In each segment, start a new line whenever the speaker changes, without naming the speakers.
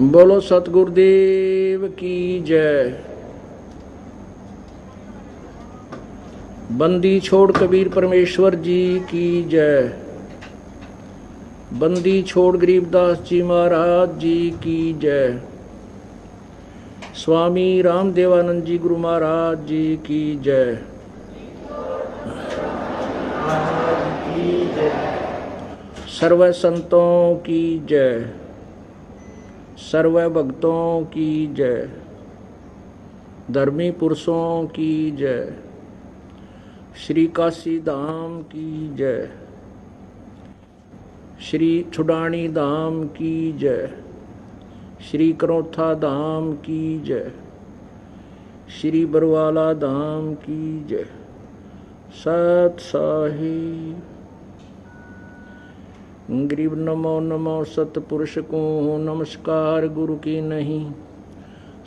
बोलो सतगुरुदेव की जय। बंदी छोड़ कबीर परमेश्वर जी की जय। बंदी छोड़ गरीबदास जी महाराज जी की जय। स्वामी रामदेवानंद जी गुरु महाराज जी की जय। सर्व संतों की जय। सर्व भक्तों की जय। धर्मी पुरुषों की जय। श्री काशी धाम की जय। श्री छुडानी धाम की जय। श्री करोथा धाम की जय। श्री बरवाला धाम की जय। सत साहिब गरीब नमो नमो सतपुरुष को नमस्कार गुरु की नहीं।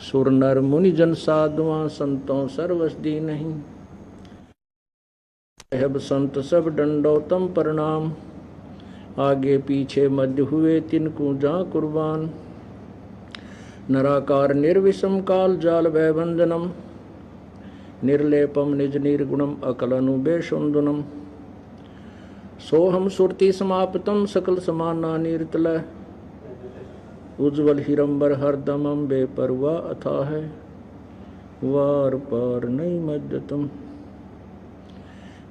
सुर नर मुनि जन साधुआ संतों सर्वसदी नहीं। सब संत सब दंडोतम प्रणाम। आगे पीछे मध्य हुए तिनको जा कुर्बान। नराकार निर्विषम काल जाल भयबंधनम। निर्लेपम निज निर्गुणम अकलनु बेशुंदनम। सोहम सुरति समाप्तम सकल समाना निर्तलय। उज्ज्वल हिरंबर हरदमम बेपरवा अथा है। वार पार नहीं मध्यतम।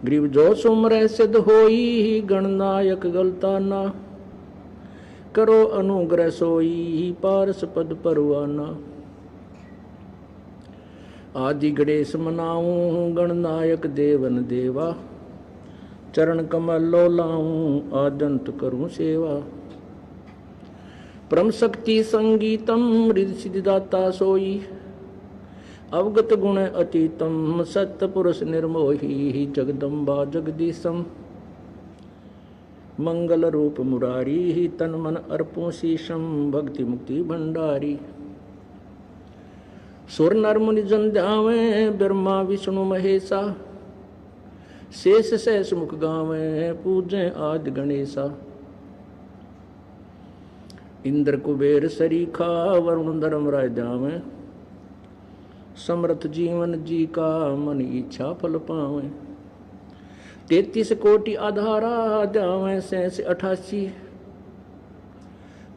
ग्रीव जो सुमरै सिद्ध होई गणनायक गलताना। करो अनुग्रह सोई पारस पद परवाना। आदि गणेश मनाऊं गणनायक देवन देवा। चरण कमल लो लाऊं आदंत करूं सेवा। परम शक्ति संगीतम हृदय सिद्धिदाता सोई। अवगत गुण अतीतम सत्य पुरुष निर्मोही। जगदम्बा जगदीशम मंगल रूप मुरारी। तन मन अर्पों शीशम भक्ति मुक्ति भंडारी। सुर नर मुनि जन ध्यावे ब्रह्मा विष्णु महेशा। शेष सहस मुख गावे पूजे आदि गणेशा। इंद्र कुबेर सरीखा वरुण धर्मराय ध्यावे। समर्थ जीवन जी का मन इच्छा फल पावे। 33 कोटि आधारा ध्यावे सहस 88।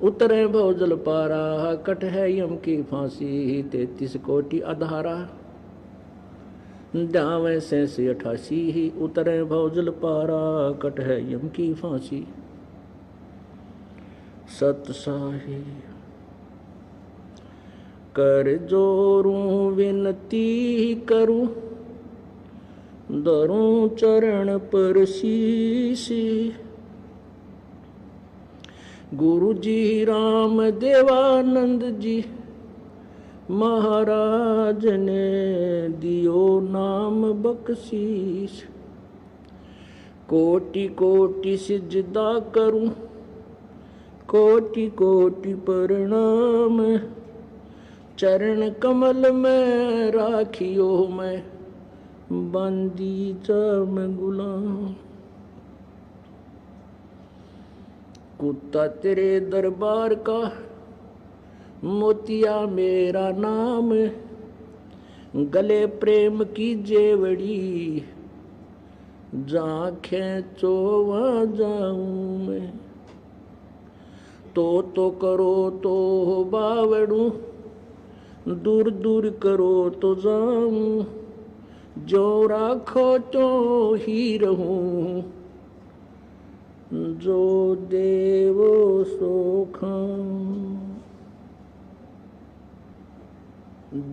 उतरे भवजल पारा कट है यम की फांसी। 33 कोटि आधारा ध्यावे सहस 88। उतरे भवजल पारा कट है यम की फांसी। सत साहिब कर जोरूं विनती करूं। धरूं चरण पर शीश। गुरु जी राम देवानंद जी महाराज ने दियो नाम बख्शीश। कोटि कोटि सिजदा करूं कोटि कोटि प्रणाम। चरण कमल में राखियो मैं बंदी चम गुलाम। कुत्ता तेरे दरबार का मोतिया मेरा नाम। गले प्रेम की जेवड़ी जहाँ खेचो वहाँ जाऊं मैं। तो करो तो बावड़ू दूर दूर करो तो जाऊं। जो राखो तो ही रहूं जो देवो सो खाऊं।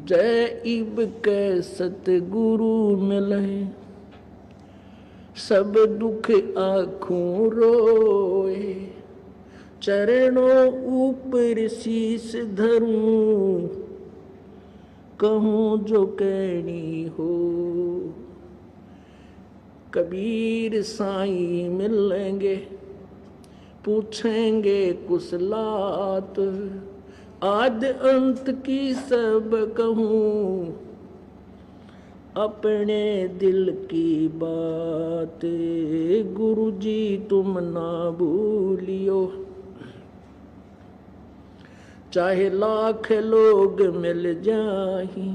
जय इब के सतगुरु मिले सब दुख आँखों रोए। चरणों ऊपर शीश धरूं कहूँ जो कहनी हो। कबीर साईं मिलेंगे पूछेंगे कुशलात। आद अंत की सब कहूँ अपने दिल की बात। गुरु जी तुम ना भूलियो चाहे लाख लोग मिल जाही,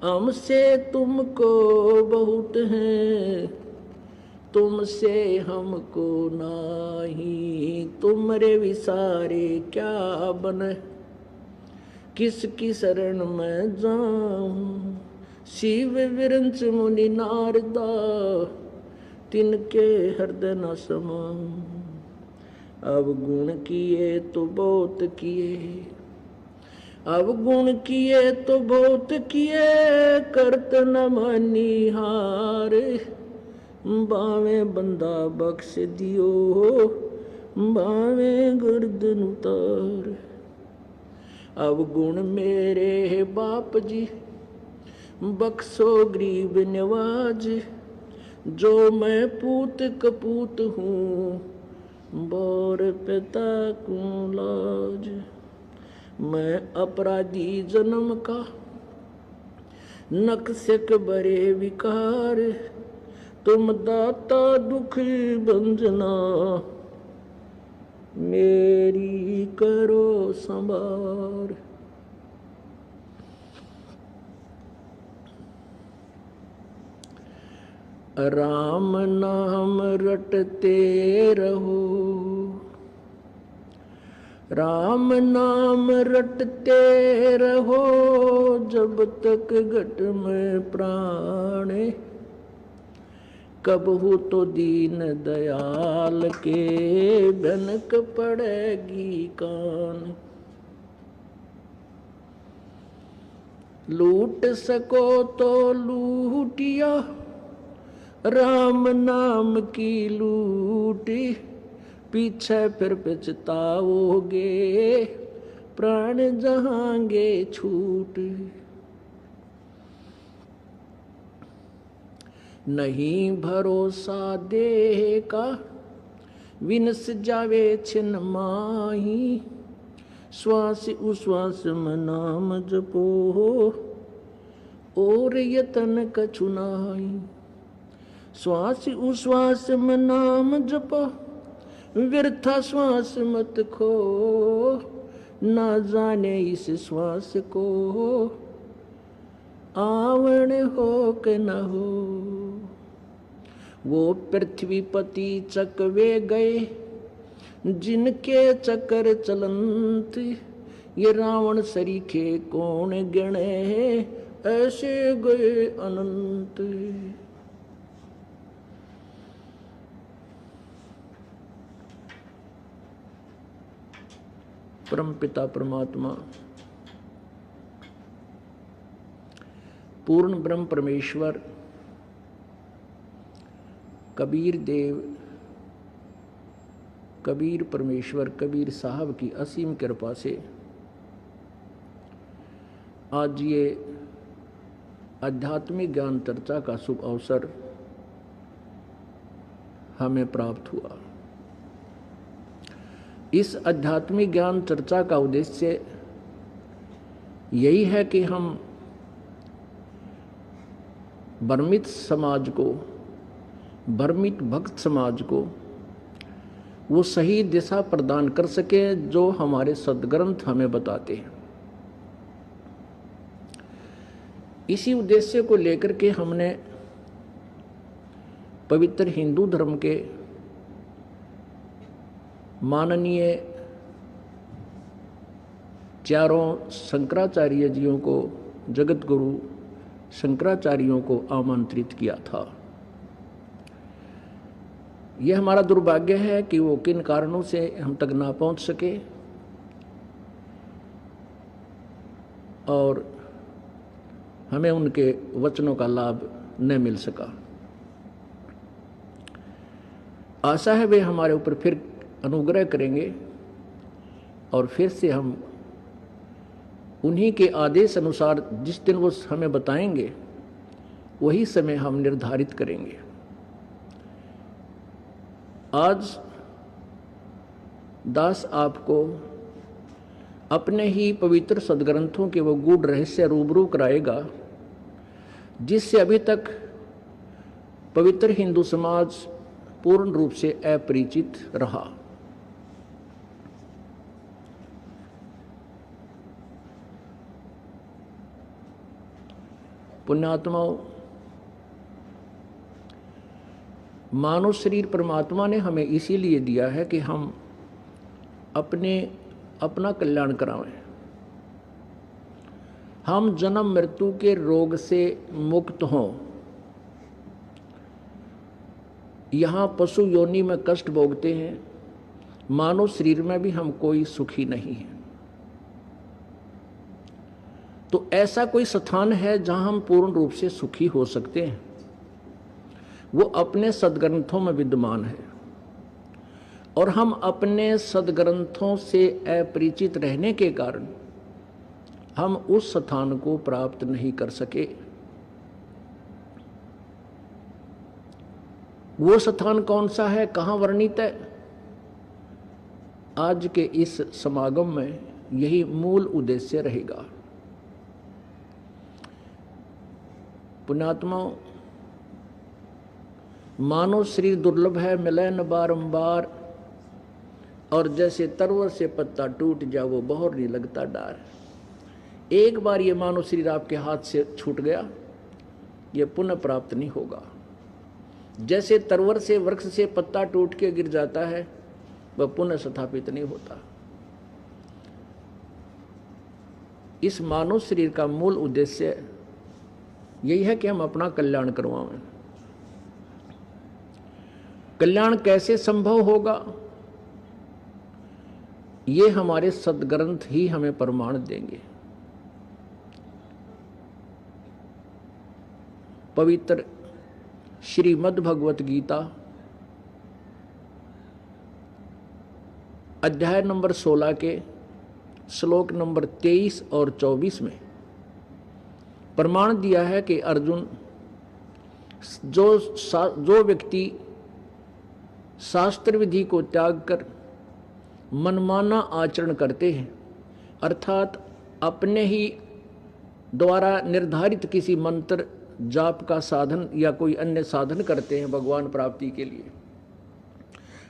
हमसे तुमको बहुत है, तुमसे हमको नाही। तुमरे विसारे क्या बने, किसकी शरण में जाऊं। शिव विरंच मुनि नारदा, तिनके हृदय न समाऊं। अब गुण किए तो बहुत किए, अब गुण किए तो बहुत किए, करत न मानी हार। बावे बंदा बख्श दियो, बावे गर्दन उतार। अब गुण मेरे बाप जी, बख्शो गरीब नवाज। जो मैं पूत कपूत हूँ, बोर पिता को लाज। मैं अपराधी जन्म का, नक्शक बरे विकार। तुम दाता दुख भंजना, मेरी करो संभार। राम नाम रटते रहो, राम नाम रटते रहो, जब तक घट में प्राण। कब हो तो दीन दयाल के, भनक पड़ेगी कान। लूट सको तो लूटिया, राम नाम की लूटी। पीछे फिर पछताओगे, प्राण जहांगे छूट। नहीं भरोसा देह का, विनस जावे छिन माही। श्वास उश्वास में नाम जपो, और यतन कछु नाही। श्वास उश्वास में नाम जपो, व्यर्था श्वास मत खो। ना जाने इस श्वास को, आवण हो के न हो। वो पृथ्वीपति चकवे गए, जिनके चक्कर चलंत। ये रावण सरीखे कौन गणे, ऐसे गए अनंत। परम पिता परमात्मा, पूर्ण ब्रह्म परमेश्वर कबीर देव, कबीर परमेश्वर कबीर साहब की असीम कृपा से आज ये आध्यात्मिक ज्ञान चर्चा का शुभ अवसर हमें प्राप्त हुआ। इस आध्यात्मिक ज्ञान चर्चा का उद्देश्य यही है कि हम भ्रमित समाज को, भ्रमित भक्त समाज को वो सही दिशा प्रदान कर सके जो हमारे सद्ग्रंथ हमें बताते हैं। इसी उद्देश्य को लेकर के हमने पवित्र हिंदू धर्म के माननीय चारों शंकराचार्य जियों को, जगत गुरु शंकराचार्यों को आमंत्रित किया था। यह हमारा दुर्भाग्य है कि वो किन कारणों से हम तक ना पहुंच सके और हमें उनके वचनों का लाभ न मिल सका। आशा है वे हमारे ऊपर फिर अनुग्रह करेंगे और फिर से हम उन्हीं के आदेश अनुसार जिस दिन वो हमें बताएंगे वही समय हम निर्धारित करेंगे। आज दास आपको अपने ही पवित्र सद्ग्रंथों के वो गूढ़ रहस्य रूबरू कराएगा जिससे अभी तक पवित्र हिंदू समाज पूर्ण रूप से अपरिचित रहा। पुण्यात्माओं, मानव शरीर परमात्मा ने हमें इसीलिए दिया है कि हम अपना कल्याण करावें। हम जन्म मृत्यु के रोग से मुक्त हों। यहाँ पशु योनि में कष्ट भोगते हैं, मानव शरीर में भी हम कोई सुखी नहीं है। तो ऐसा कोई स्थान है जहाँ हम पूर्ण रूप से सुखी हो सकते हैं, वो अपने सद्ग्रंथों में विद्यमान है। और हम अपने सद्ग्रंथों से अपरिचित रहने के कारण हम उस स्थान को प्राप्त नहीं कर सके। वो स्थान कौन सा है, कहाँ वर्णित है? आज के इस समागम में यही मूल उद्देश्य रहेगा। पुण्यात्माओं, मानव शरीर दुर्लभ है, मिले न बारंबार, और जैसे तरवर से पत्ता टूट जा वो बहुर नहीं लगता डार। एक बार ये मानव शरीर आपके हाथ से छूट गया, ये पुनः प्राप्त नहीं होगा। जैसे तरवर से वृक्ष से पत्ता टूट के गिर जाता है, वह पुनः स्थापित नहीं होता। इस मानव शरीर का मूल उद्देश्य यही है कि हम अपना कल्याण करवाएं। कल्याण कैसे संभव होगा, ये हमारे सद्ग्रंथ ही हमें प्रमाण देंगे। पवित्र श्रीमद् भगवत गीता अध्याय नंबर 16 के श्लोक नंबर 23 और 24 में प्रमाण दिया है कि अर्जुन, जो व्यक्ति शास्त्र विधि को त्याग कर मनमाना आचरण करते हैं, अर्थात अपने ही द्वारा निर्धारित किसी मंत्र जाप का साधन या कोई अन्य साधन करते हैं भगवान प्राप्ति के लिए,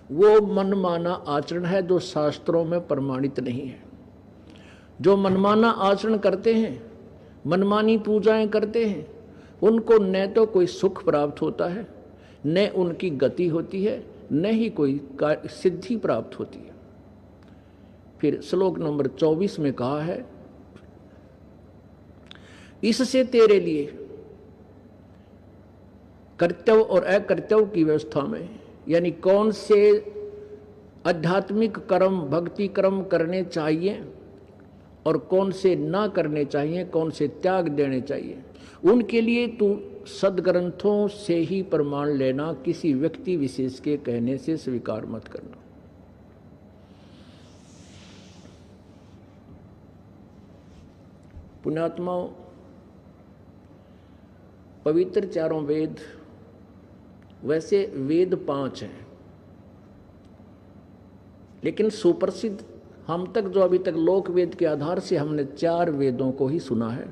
वो मनमाना आचरण है जो शास्त्रों में प्रमाणित नहीं है। जो मनमाना आचरण करते हैं, मनमानी पूजाएं करते हैं, उनको न तो कोई सुख प्राप्त होता है, न उनकी गति होती है, न ही कोई सिद्धि प्राप्त होती है। फिर श्लोक नंबर 24 में कहा है, इससे तेरे लिए कर्तव्य और अकर्तव्य की व्यवस्था में, यानी कौन से आध्यात्मिक कर्म, भक्ति कर्म करने चाहिए और कौन से ना करने चाहिए, कौन से त्याग देने चाहिए, उनके लिए तू सद्ग्रंथों से ही प्रमाण लेना, किसी व्यक्ति विशेष के कहने से स्वीकार मत करना। पुण्यात्माओं, पवित्र चारों वेद, वैसे वेद 5 हैं, लेकिन सुप्रसिद्ध हम तक जो अभी तक लोक वेद के आधार से हमने 4 वेदों को ही सुना है,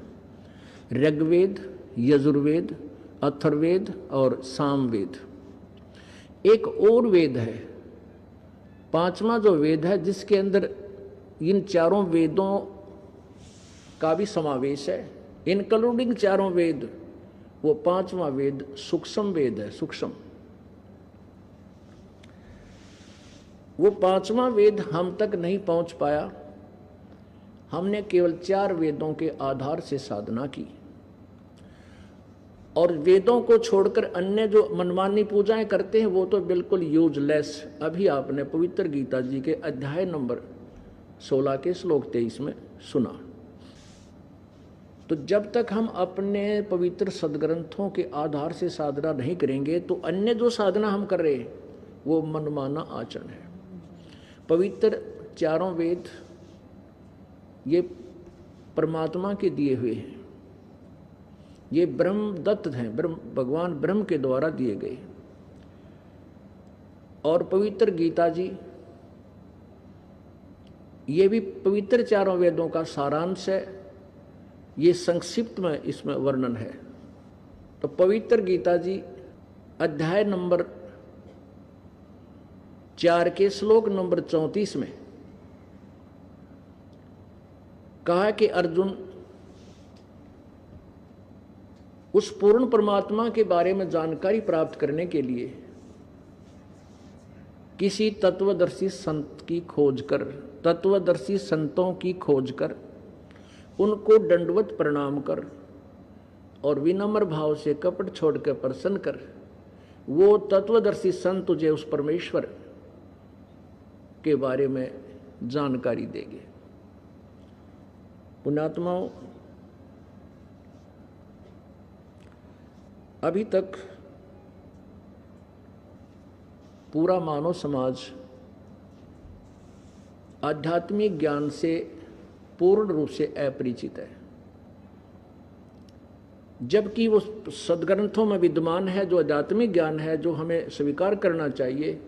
ऋग्वेद, यजुर्वेद, अथर्ववेद और सामवेद। एक और वेद है, 5वां जो वेद है, जिसके अंदर इन चारों वेदों का भी समावेश है, इंक्लूडिंग चारों वेद। वो 5वां वेद सूक्ष्म वेद है, सूक्ष्म। वो 5वां वेद हम तक नहीं पहुंच पाया। हमने केवल 4 वेदों के आधार से साधना की, और वेदों को छोड़कर अन्य जो मनमानी पूजाएं करते हैं वो तो बिल्कुल यूजलेस। अभी आपने पवित्र गीता जी के अध्याय नंबर 16 के श्लोक 23 में सुना। तो जब तक हम अपने पवित्र सद्ग्रंथों के आधार से साधना नहीं करेंगे, तो अन्य जो साधना हम कर रहे हैं वो मनमाना आचरण है। पवित्र चारों वेद ये परमात्मा के दिए हुए हैं, ये ब्रह्म दत्त हैं, भगवान ब्रह्म के द्वारा दिए गए। और पवित्र गीता जी ये भी पवित्र चारों वेदों का सारांश है। ये संक्षिप्त में इसमें वर्णन है। तो पवित्र गीता जी अध्याय नंबर 4 के श्लोक नंबर 34 में कहा कि अर्जुन, उस पूर्ण परमात्मा के बारे में जानकारी प्राप्त करने के लिए किसी तत्वदर्शी संत की खोज कर, तत्वदर्शी संतों की खोज कर, उनको दंडवत प्रणाम कर और विनम्र भाव से कपट छोड़कर प्रसन्न कर, वो तत्वदर्शी संत तुझे उस परमेश्वर के बारे में जानकारी देंगे। पुण्यात्माओं, अभी तक पूरा मानव समाज आध्यात्मिक ज्ञान से पूर्ण रूप से अपरिचित है, जबकि वो सदग्रंथों में विद्यमान है। जो आध्यात्मिक ज्ञान है, जो हमें स्वीकार करना चाहिए,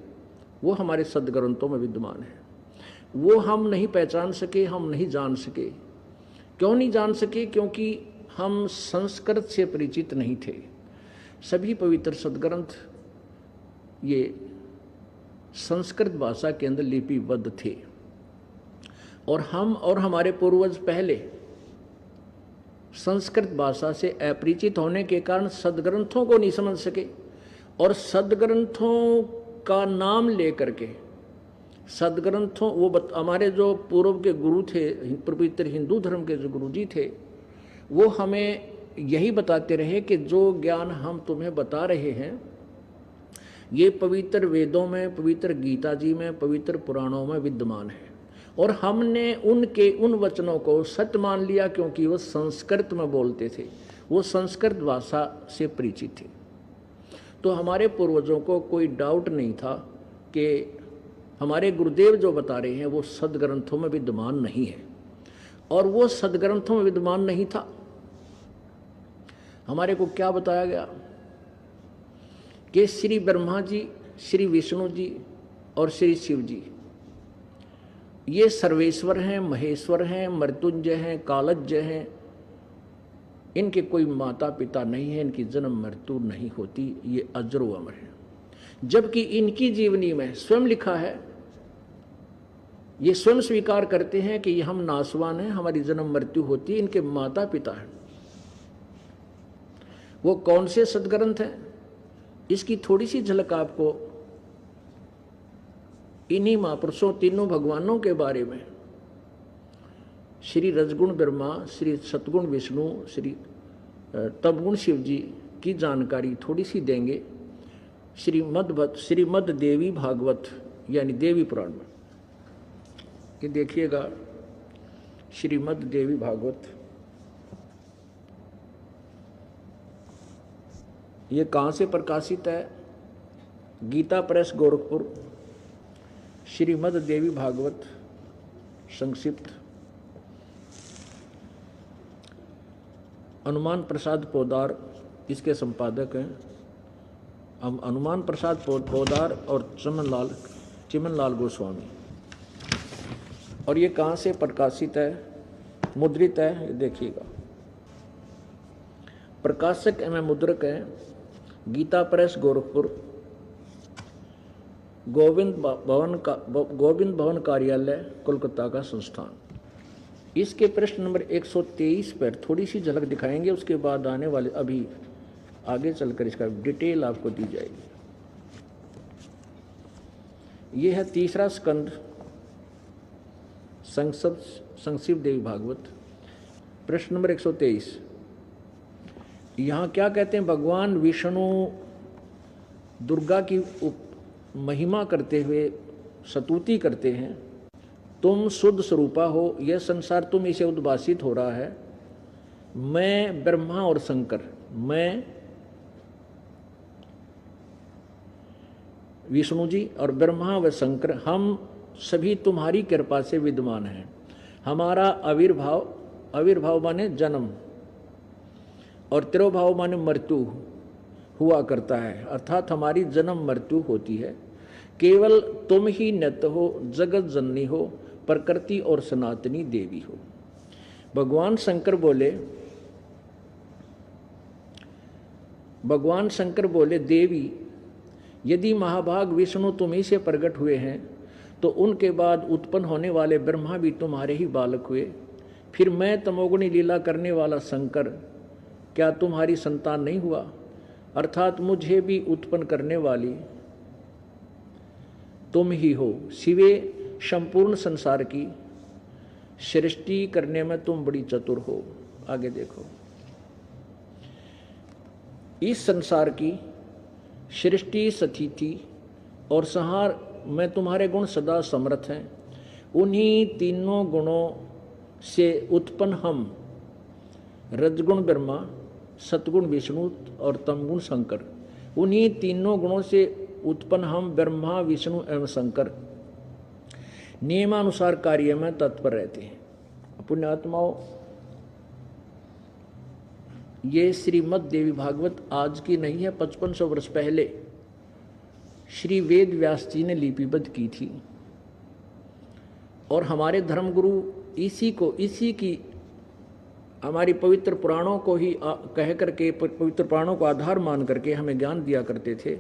वो हमारे सदग्रंथों में विद्यमान है। वो हम नहीं पहचान सके, हम नहीं जान सके। क्यों नहीं जान सके? क्योंकि हम संस्कृत से परिचित नहीं थे। सभी पवित्र सदग्रंथ ये संस्कृत भाषा के अंदर लिपिबद्ध थे, और हम और हमारे पूर्वज पहले संस्कृत भाषा से अपरिचित होने के कारण सदग्रंथों को नहीं समझ सके, और सदग्रंथों का नाम लेकर के सदग्रंथों हमारे जो पूर्व के गुरु थे, पवित्र हिंदू धर्म के जो गुरु जी थे, वो हमें यही बताते रहे कि जो ज्ञान हम तुम्हें बता रहे हैं ये पवित्र वेदों में, पवित्र गीता जी में, पवित्र पुराणों में विद्यमान है। और हमने उनके उन वचनों को सत्य मान लिया, क्योंकि वो संस्कृत में बोलते थे, वो संस्कृत भाषा से परिचित थे। तो हमारे पूर्वजों को कोई डाउट नहीं था कि हमारे गुरुदेव जो बता रहे हैं वो सदग्रंथों में विद्यमान नहीं है। और वो सदग्रंथों में विद्यमान नहीं था। हमारे को क्या बताया गया कि श्री ब्रह्मा जी, श्री विष्णु जी और श्री शिव जी ये सर्वेश्वर हैं, महेश्वर हैं, मृत्युंजय हैं, कालज्ञ हैं। इनके कोई माता पिता नहीं है, इनकी जन्म मृत्यु नहीं होती, ये अजरो अमर है। जबकि इनकी जीवनी में स्वयं लिखा है, ये स्वयं स्वीकार करते हैं कि हम नासवान हैं, हमारी जन्म मृत्यु होती है, इनके माता पिता हैं। वो कौन से सदग्रंथ हैं, इसकी थोड़ी सी झलक आपको इन्हीं महापुरुषों, तीनों भगवानों के बारे में, श्री रजगुण ब्रह्मा, श्री सतगुण विष्णु, श्री तपगुण शिव जी की जानकारी थोड़ी सी देंगे श्रीमद् देवी भागवत यानी देवी पुराण में। ये देखिएगा, श्रीमद् देवी भागवत, ये कहाँ से प्रकाशित है? गीता प्रेस गोरखपुर, श्रीमद् देवी भागवत संक्षिप्त। हनुमान प्रसाद पोदार इसके संपादक हैं। हम हनुमान प्रसाद पोदार और चिमनलाल गोस्वामी। और ये कहाँ से प्रकाशित है, मुद्रित है? ये देखिएगा, प्रकाशक एवं मुद्रक है गीता प्रेस गोरखपुर, गोविंद भवन कार्यालय कोलकाता का संस्थान। इसके प्रश्न नंबर 123 पर थोड़ी सी झलक दिखाएंगे, उसके बाद आने वाले अभी आगे चलकर इसका डिटेल आपको दी जाएगी। ये है तीसरा स्कंद संक्षिप्त देवी भागवत, प्रश्न नंबर 123। यहाँ क्या कहते हैं? भगवान विष्णु दुर्गा की महिमा करते हुए स्तुति करते हैं, तुम शुद्ध स्वरूपा हो, यह संसार तुम इसे उद्भासित हो रहा है। मैं ब्रह्मा और शंकर, मैं विष्णु जी और ब्रह्मा व शंकर, हम सभी तुम्हारी कृपा से विद्यमान हैं। हमारा आविर्भाव माने जन्म और तिरोभाव माने मृत्यु हुआ करता है, अर्थात हमारी जन्म मृत्यु होती है। केवल तुम ही नित्य हो, जगत जननी हो, प्रकृति और सनातनी देवी हो। भगवान शंकर बोले देवी, यदि महाभाग विष्णु तुम ही से प्रकट हुए हैं तो उनके बाद उत्पन्न होने वाले ब्रह्मा भी तुम्हारे ही बालक हुए। फिर मैं तमोगुणी लीला करने वाला शंकर क्या तुम्हारी संतान नहीं हुआ? अर्थात मुझे भी उत्पन्न करने वाली तुम ही हो। शिवे संपूर्ण संसार की सृष्टि करने में तुम बड़ी चतुर हो। आगे देखो, इस संसार की सृष्टि, स्थिति और संहार में तुम्हारे गुण सदा समर्थ हैं। उन्हीं तीनों गुणों से उत्पन्न हम, रजगुण ब्रह्मा, सतगुण विष्णु और तमगुण शंकर, उन्हीं तीनों गुणों से उत्पन्न हम ब्रह्मा, विष्णु एवं शंकर नियमानुसार कार्य में तत्पर रहते हैं। पुण्यात्माओं, ये श्रीमद् देवी भागवत आज की नहीं है, 5500 वर्ष पहले श्री वेद व्यास जी ने लिपिबद्ध की थी और हमारे धर्मगुरु इसी की हमारी पवित्र पुराणों को ही कह करके, पवित्र पुराणों को आधार मान करके हमें ज्ञान दिया करते थे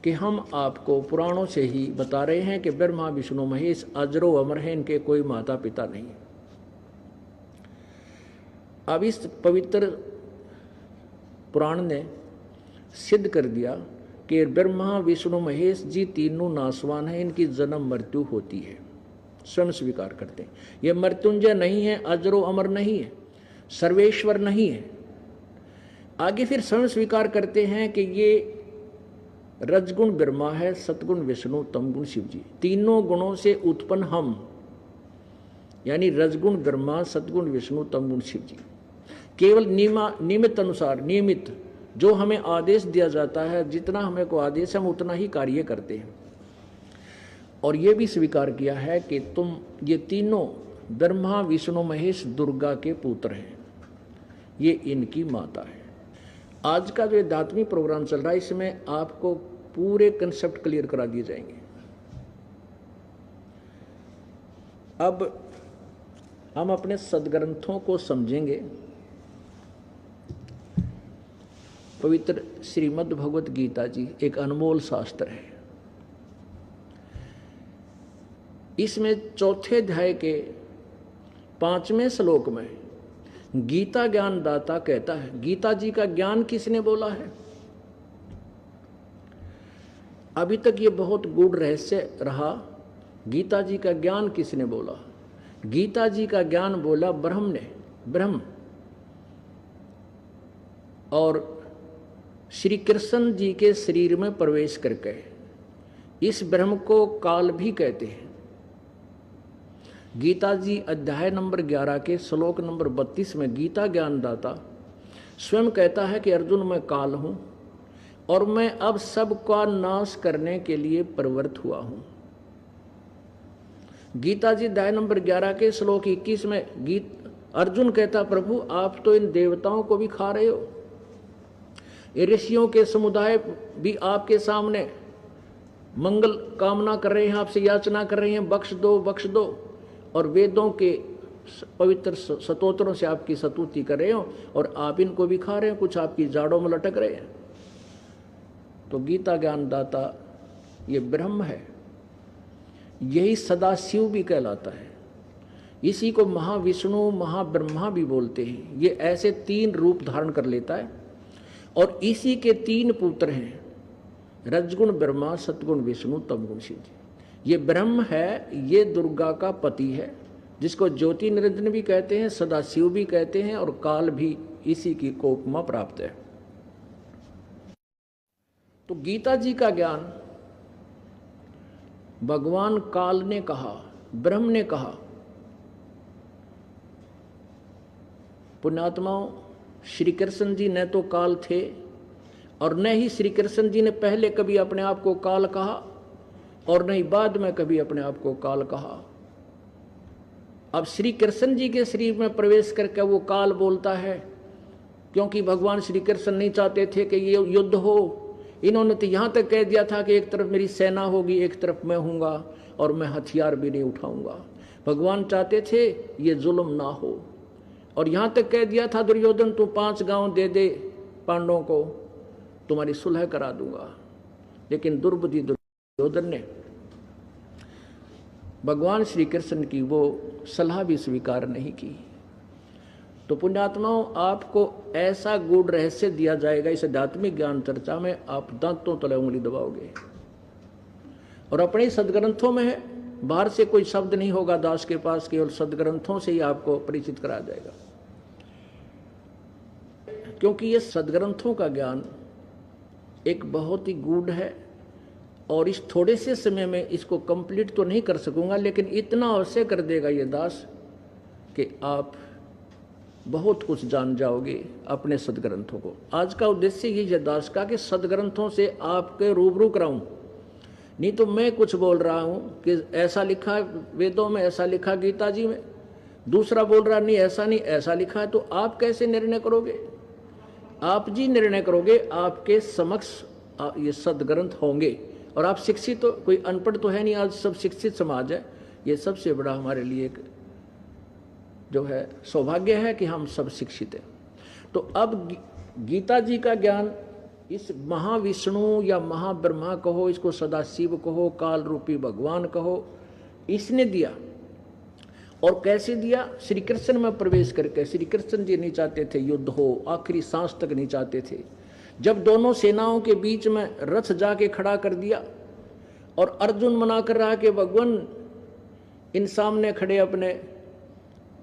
कि हम आपको पुराणों से ही बता रहे हैं कि ब्रह्मा विष्णु महेश अजरो अमर हैं, इनके कोई माता पिता नहीं। अब इस पवित्र पुराण ने सिद्ध कर दिया कि ब्रह्मा विष्णु महेश जी तीनों नासवान हैं, इनकी जन्म मृत्यु होती है, स्वयं स्वीकार करते हैं। ये मृत्युंजय नहीं है, अजरो अमर नहीं है, सर्वेश्वर नहीं है। आगे फिर स्वयं स्वीकार करते हैं कि ये रजगुण ब्रह्मा है, सतगुण विष्णु, तमगुण शिव जी। तीनों गुणों से उत्पन्न हम, यानी रजगुण ब्रह्मा, सतगुण विष्णु, तमगुण शिव जी, केवल नियमित अनुसार, नियमित जो हमें आदेश दिया जाता है, जितना हमें को आदेश हम उतना ही कार्य करते हैं। और ये भी स्वीकार किया है कि तुम ये तीनों ब्रह्मा विष्णु महेश दुर्गा के पुत्र हैं, ये इनकी माता है। आज का जो आध्यात्मिक प्रोग्राम चल रहा है, इसमें आपको पूरे कंसेप्ट क्लियर करा दिए जाएंगे। अब हम अपने सदग्रंथों को समझेंगे। पवित्र श्रीमद् भगवत गीता जी एक अनमोल शास्त्र है। इसमें चौथे अध्याय के 5वें श्लोक में गीता ज्ञान दाता कहता है, गीता जी का ज्ञान किसने बोला है? अभी तक ये बहुत गूढ़ रहस्य रहा, गीता जी का ज्ञान किसने बोला? गीता जी का ज्ञान बोला ब्रह्म ने, ब्रह्म। और श्री कृष्ण जी के शरीर में प्रवेश करके इस ब्रह्म को काल भी कहते हैं। गीता जी अध्याय नंबर 11 के श्लोक नंबर 32 में गीता ज्ञानदाता स्वयं कहता है कि अर्जुन, मैं काल हूं और मैं अब सबका नाश करने के लिए प्रवृत्त हुआ हूं। गीता जी अध्याय नंबर 11 के श्लोक 21 में अर्जुन कहता, प्रभु आप तो इन देवताओं को भी खा रहे हो, ये ऋषियों के समुदाय भी आपके सामने मंगल कामना कर रहे हैं, आपसे याचना कर रहे हैं, बख्श दो बख्श दो, और वेदों के पवित्र स्तोत्रों से आपकी स्तुति कर रहे हो और आप इनको भी खा रहे हैं, कुछ आपकी जाड़ों में लटक रहे हैं। तो गीता ज्ञानदाता ये ब्रह्म है, यही सदाशिव भी कहलाता है। इसी को महाविष्णु महाब्रह्मा भी बोलते हैं। ये ऐसे 3 रूप धारण कर लेता है और इसी के 3 पुत्र हैं, रजगुण ब्रह्मा, सतगुण विष्णु, तमगुण शिव जी। ये ब्रह्म है, ये दुर्गा का पति है, जिसको ज्योति निरंजन भी कहते हैं, सदाशिव भी कहते हैं और काल भी इसी की को उपमा प्राप्त है। तो गीता जी का ज्ञान भगवान काल ने कहा, ब्रह्म ने कहा। पुण्यात्माओं, श्री कृष्ण जी न तो काल थे और न ही श्री कृष्ण जी ने पहले कभी अपने आप को काल कहा और न ही बाद में कभी अपने आप को काल कहा। अब श्री कृष्ण जी के शरीर में प्रवेश करके वो काल बोलता है, क्योंकि भगवान श्री कृष्ण नहीं चाहते थे कि ये युद्ध हो। इन्होंने तो यहाँ तक कह दिया था कि एक तरफ मेरी सेना होगी, एक तरफ मैं हूँगा और मैं हथियार भी नहीं उठाऊंगा। भगवान चाहते थे ये जुल्म ना हो, और यहाँ तक कह दिया था दुर्योधन, तू 5 गांव दे दे पांडवों को, तुम्हारी सुलह करा दूंगा। लेकिन दुर्बुद्धि दुर्योधन ने भगवान श्री कृष्ण की वो सलाह भी स्वीकार नहीं की। तो पुण्यात्माओं, आपको ऐसा गूढ़ रहस्य दिया जाएगा इस आध्यात्मिक ज्ञान चर्चा में, आप दांतों तले उंगली दबाओगे। और अपने सदग्रंथों में है, बाहर से कोई शब्द नहीं होगा दास के पास, केवल सदग्रंथों से ही आपको परिचित कराया जाएगा। क्योंकि ये सदग्रंथों का ज्ञान एक बहुत ही गूढ़ है और इस थोड़े से समय में इसको कंप्लीट तो नहीं कर सकूंगा, लेकिन इतना अवश्य कर देगा ये दास कि आप बहुत कुछ जान जाओगे अपने सदग्रंथों को। आज का उद्देश्य यही है दास का कि सदग्रंथों से आपके रूबरू कराऊं। नहीं तो मैं कुछ बोल रहा हूं कि ऐसा लिखा है वेदों में, ऐसा लिखा गीता जी में, दूसरा बोल रहा नहीं ऐसा नहीं ऐसा लिखा है, तो आप कैसे निर्णय करोगे? आप जी निर्णय करोगे, आपके समक्ष ये सदग्रंथ होंगे। और आप शिक्षित तो, कोई अनपढ़ तो है नहीं, आज सब शिक्षित समाज है। ये सबसे बड़ा हमारे लिए एक जो है सौभाग्य है कि हम सब शिक्षित हैं। तो अब गीता जी का ज्ञान इस महाविष्णु या महाब्रह्मा कहो, इसको सदाशिव कहो, काल रूपी भगवान कहो, इसने दिया। और कैसे दिया? श्री कृष्ण में प्रवेश करके। श्री कृष्ण जी नहीं चाहते थे युद्ध हो, आखिरी सांस तक नहीं चाहते थे। जब दोनों सेनाओं के बीच में रथ जाके खड़ा कर दिया और अर्जुन मना कर रहा कि भगवान इन सामने खड़े अपने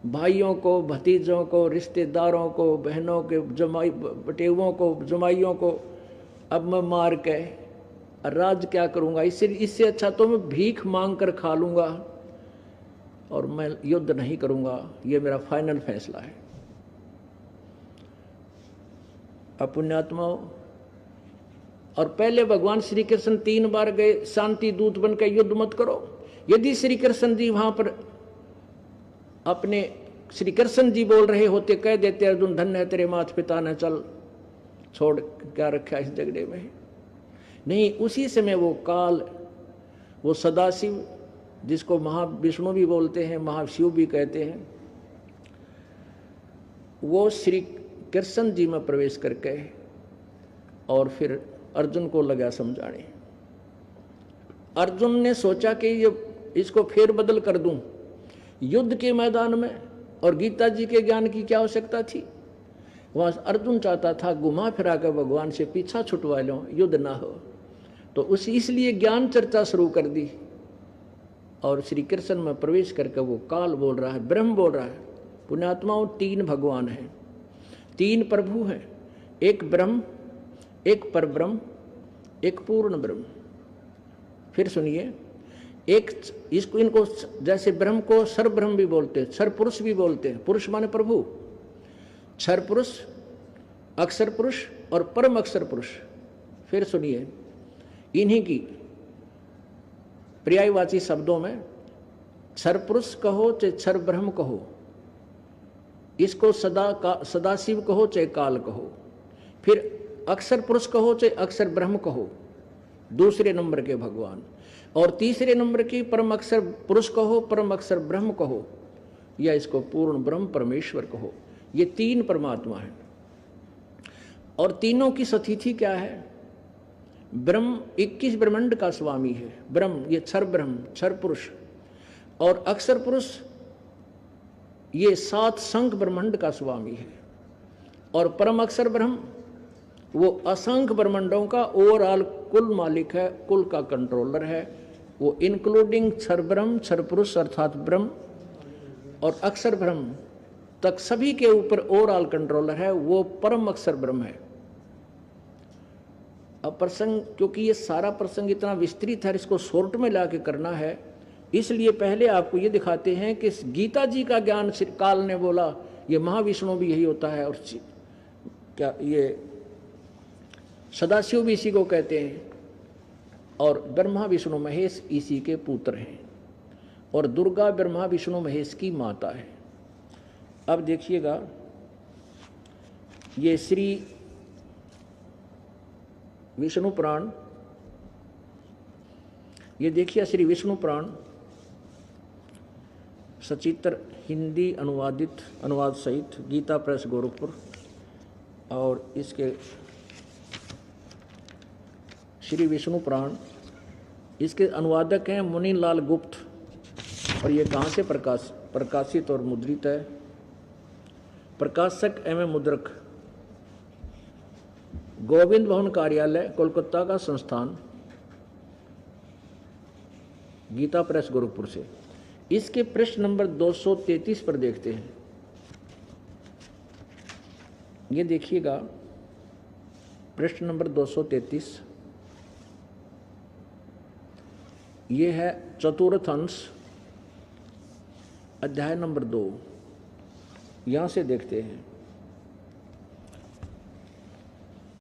भाइयों को, भतीजों को, रिश्तेदारों को, बहनों के जमाई बटेवों को, जमाइयों को अब मैं मार के राज क्या करूंगा? इससे अच्छा तो मैं भीख मांग कर खा लूंगा और मैं युद्ध नहीं करूंगा, ये मेरा फाइनल फैसला है। अब पुण्यात्माओं, और पहले भगवान श्री कृष्ण 3 बार गए शांति दूत बनकर, युद्ध मत करो। यदि श्री कृष्ण जी वहां पर अपने श्री कृष्ण जी बोल रहे होते, कह देते अर्जुन धन्य है तेरे माता पिता ने, चल छोड़ क्या रखा इस झगड़े में। नहीं, उसी समय वो काल, वो सदाशिव जिसको महाविष्णु भी बोलते हैं, महाशिव भी कहते हैं, वो श्री कृष्ण जी में प्रवेश करके और फिर अर्जुन को लगा समझाने। अर्जुन ने सोचा कि ये इसको फेर बदल कर दूं युद्ध के मैदान में, और गीता जी के ज्ञान की क्या आवश्यकता थी? वहां अर्जुन चाहता था घुमा फिरा कर भगवान से पीछा छुटवा लो, युद्ध ना हो। तो इसलिए ज्ञान चर्चा शुरू कर दी और श्री कृष्ण में प्रवेश करके वो काल बोल रहा है, ब्रह्म बोल रहा है। पुण्यात्माओं, 3 भगवान हैं, 3 प्रभु हैं, एक ब्रह्म, एक परब्रह्म, एक पूर्ण ब्रह्म। फिर सुनिए, एक इसको इनको जैसे ब्रह्म को क्षर ब्रह्म भी बोलते हैं, क्षर पुरुष भी बोलते हैं। पुरुष माने प्रभु, क्षर पुरुष, अक्षर पुरुष और परम अक्षर पुरुष। फिर सुनिए, इन्हीं की पर्यायवाची शब्दों में क्षर पुरुष कहो चाहे क्षर ब्रह्म कहो, इसको सदाशिव कहो चाहे काल कहो, फिर अक्षर पुरुष कहो चाहे अक्षर ब्रह्म कहो, दूसरे नंबर के भगवान, और तीसरे नंबर की परम अक्षर पुरुष कहो, परम अक्षर ब्रह्म कहो, या इसको पूर्ण ब्रह्म परमेश्वर कहो। ये 3 परमात्मा हैं। और तीनों की सतिथि क्या है? ब्रह्म 21 ब्रह्मांड का स्वामी है। ब्रह्म ये क्षर ब्रह्म, क्षर पुरुष, और अक्षर पुरुष ये 7 संख्य ब्रह्मांड का स्वामी है। और परम अक्षर ब्रह्म वो असंख्य ब्रह्मांडों का ओवरऑल कुल मालिक है, कुल का कंट्रोलर है। वो इंक्लूडिंग क्षर ब्रह्म, क्षर पुरुष अर्थात ब्रह्म और अक्षर ब्रह्म तक सभी के ऊपर ओवरऑल कंट्रोलर है, वो परम अक्षर ब्रह्म है। अब प्रसंग, क्योंकि ये सारा प्रसंग इतना विस्तृत है, इसको शॉर्ट में लाके करना है, इसलिए पहले आपको ये दिखाते हैं कि गीता जी का ज्ञान काल ने बोला, ये महाविष्णु भी यही होता है, और क्या ये सदाशिव भी इसी को कहते हैं, और ब्रह्मा विष्णु महेश इसी के पुत्र हैं, और दुर्गा ब्रह्मा विष्णु महेश की माता है। अब देखिएगा, ये श्री विष्णु पुराण, ये देखिए श्री विष्णु पुराण सचित्र हिंदी अनुवाद सहित गीता प्रेस गोरखपुर, और इसके श्री विष्णु पुराण, इसके अनुवादक हैं मुनीलाल गुप्त, और ये कहाँ से प्रकाशित और मुद्रित है? प्रकाशक एवं मुद्रक गोविंद भवन कार्यालय कोलकाता का संस्थान, गीता प्रेस गोरखपुर से। इसके प्रश्न नंबर 233 पर देखते हैं। ये देखिएगा प्रश्न नंबर 233, ये है चतुर्थ अंश अध्याय नंबर 2। यहां से देखते हैं।